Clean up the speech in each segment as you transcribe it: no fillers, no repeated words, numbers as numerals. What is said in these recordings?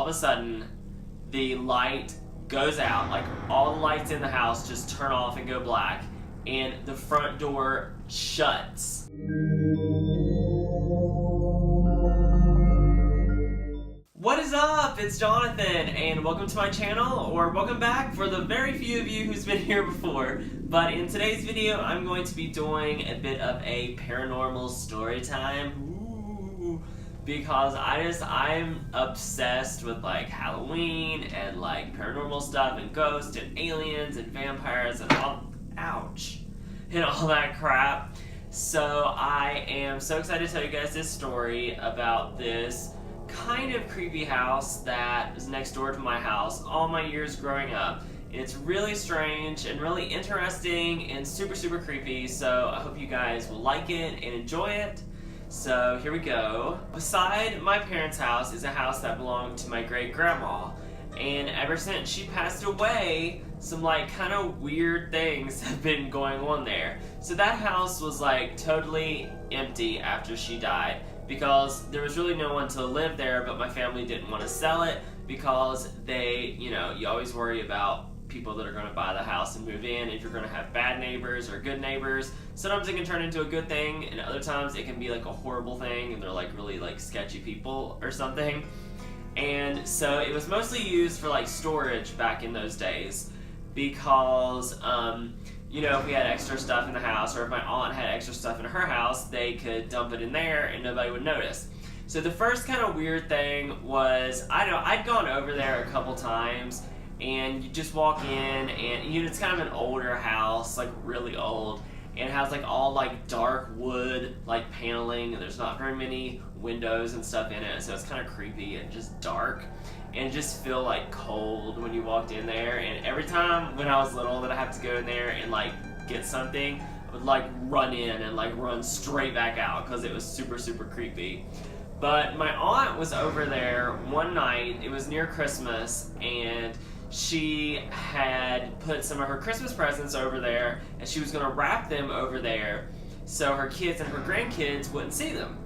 all of a sudden the light goes out, like all the lights in the house just turn off and go black, and the front door shuts. What is up? It's Jonathan, and welcome to my channel, or welcome back for the very few of you who's been here before. But in today's video, I'm going to be doing a bit of a paranormal story time. Because I'm obsessed with like Halloween and like paranormal stuff and ghosts and aliens and vampires and all, and all that crap. So I am so excited to tell you guys this story about this kind of creepy house that is next door to my house all my years growing up. And it's really strange and really interesting and super creepy, so I hope you guys will like it and enjoy it. So here we go. Beside my parents' house is a house that belonged to my great-grandma, and ever since she passed away, some like kind of weird things have been going on there. So that house was like totally empty after she died because there was really no one to live there, but my family didn't want to sell it because they, you always worry about people that are going to buy the house and move in, if you're going to have bad neighbors or good neighbors. Sometimes it can turn into a good thing, and other times it can be like a horrible thing and they're like really like sketchy people or something. And so it was mostly used for like storage back in those days because if we had extra stuff in the house, or if my aunt had extra stuff in her house, they could dump it in there and nobody would notice. So the first kind of weird thing was, I'd gone over there a couple times, and you just walk in and it's kind of an older house, like really old, and it has like all like dark wood like paneling, and there's not very many windows and stuff in it, so it's kind of creepy and just dark and just feel like cold when you walked in there. And every time when I was little that I have to go in there and like get something, I would like run in and like run straight back out because it was super creepy. But my aunt was over there one night, it was near Christmas, and she had put some of her Christmas presents over there, and she was going to wrap them over there so her kids and her grandkids wouldn't see them,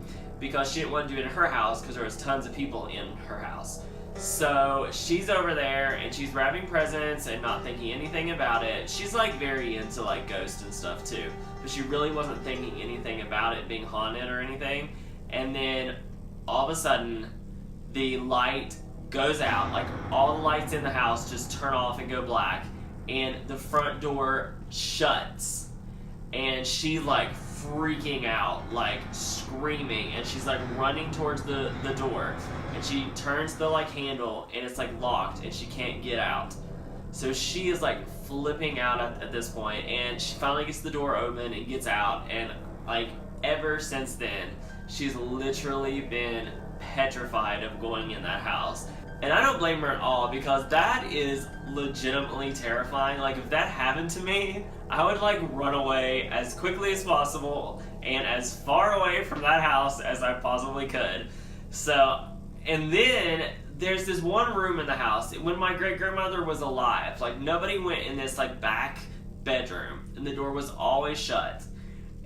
because she didn't want to do it in her house because there was tons of people in her house. So she's over there and she's wrapping presents and not thinking anything about it. She's like very into like ghosts and stuff too, but she really wasn't thinking anything about it being haunted or anything. And then all of a sudden the light goes out, like all the lights in the house just turn off and go black, and the front door shuts, and she's like freaking out, like screaming, and she's like running towards the door, and she turns the like handle and it's like locked and she can't get out. So she is like flipping out at this point, and she finally gets the door open and gets out, and like ever since then she's literally been petrified of going in that house. And I don't blame her at all, because that is legitimately terrifying. Like if that happened to me, I would like run away as quickly as possible and as far away from that house as I possibly could. So, and then there's this one room in the house. When my great-grandmother was alive, like nobody went in this like back bedroom, and the door was always shut.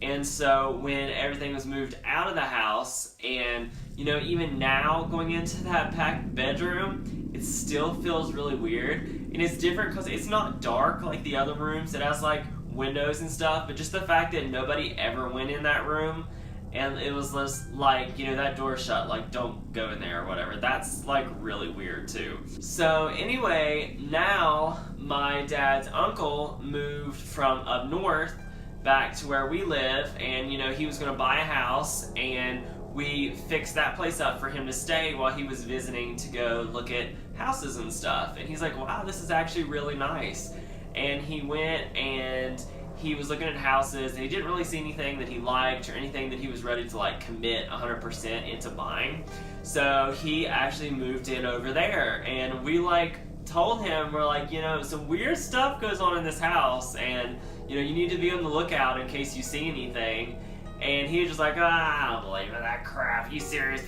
And so when everything was moved out of the house, and even now going into that back bedroom, it still feels really weird. And it's different because it's not dark like the other rooms. It has like windows and stuff, but just the fact that nobody ever went in that room, and it was just like, that door shut, like don't go in there or whatever. That's like really weird too. So anyway, now my dad's uncle moved from up north back to where we live, and he was going to buy a house, and we fixed that place up for him to stay while he was visiting to go look at houses and stuff. And he's like, wow, this is actually really nice. And he went and he was looking at houses, and he didn't really see anything that he liked or anything that he was ready to like commit 100% into buying. So he actually moved in over there, and we like told him, we're like, some weird stuff goes on in this house, and you need to be on the lookout in case you see anything. And he was just like, I don't believe in that crap, you serious?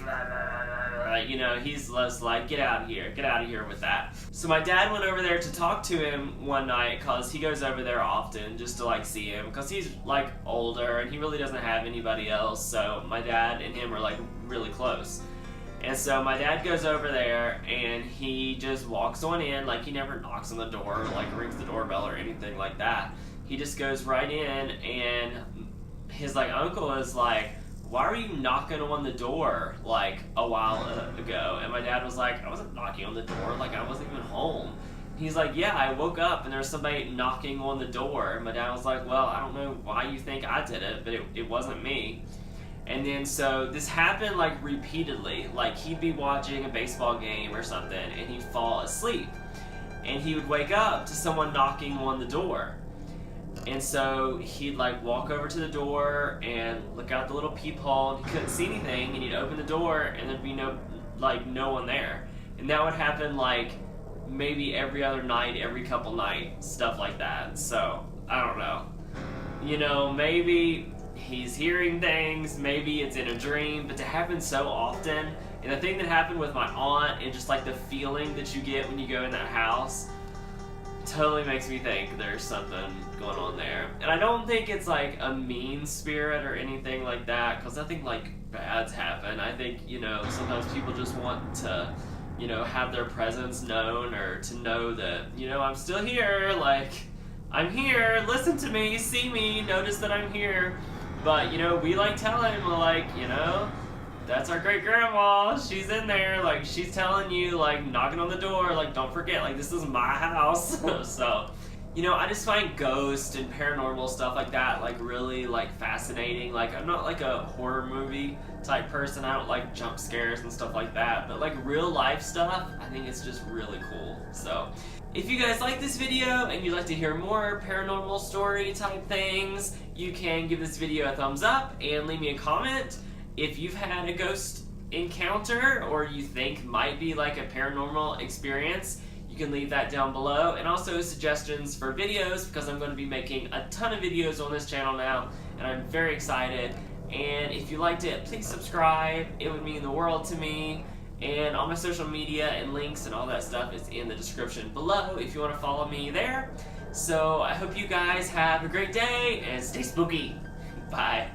He's just like, get out of here with that. So my dad went over there to talk to him one night, because he goes over there often just to like see him, because he's like older and he really doesn't have anybody else. So my dad and him are like really close. And so my dad goes over there and he just walks on in, like he never knocks on the door or like rings the doorbell or anything like that. He just goes right in, and his like uncle is like, why were you knocking on the door like a while ago? And my dad was like, I wasn't knocking on the door, like I wasn't even home. He's like, yeah, I woke up and there was somebody knocking on the door. And my dad was like, well, I don't know why you think I did it, but it wasn't me. And then so this happened like repeatedly. Like he'd be watching a baseball game or something and he'd fall asleep. And he would wake up to someone knocking on the door. And so he'd like walk over to the door and look out the little peephole, and he couldn't see anything, and he'd open the door and there'd be no one there. And that would happen like maybe every other night, every couple nights, stuff like that. So I don't know. You know, maybe he's hearing things, maybe it's in a dream, but to happen so often, and the thing that happened with my aunt and just like the feeling that you get when you go in that house totally makes me think there's something going on there. And I don't think it's like a mean spirit or anything like that, because nothing like bad's happen. I think, you know, sometimes people just want to, you know, have their presence known, or to know that, you know, I'm still here, like, I'm here, listen to me, see me, notice that I'm here. But, you know, we like tell him, like, you know, that's our great grandma, she's in there, like, she's telling you, like, knocking on the door, like, don't forget, like, this is my house. So, you know, I just find ghosts and paranormal stuff like that, like, really, like, fascinating. Like, I'm not, like, a horror movie type person, I don't like jump scares and stuff like that, but, like, real life stuff, I think it's just really cool. So, if you guys like this video and you'd like to hear more paranormal story type things, you can give this video a thumbs up and leave me a comment. If you've had a ghost encounter or you think might be like a paranormal experience, you can leave that down below. And also suggestions for videos, because I'm going to be making a ton of videos on this channel now, and I'm very excited. And if you liked it, please subscribe. It would mean the world to me. And all my social media and links and all that stuff is in the description below if you want to follow me there. So I hope you guys have a great day and stay spooky. Bye.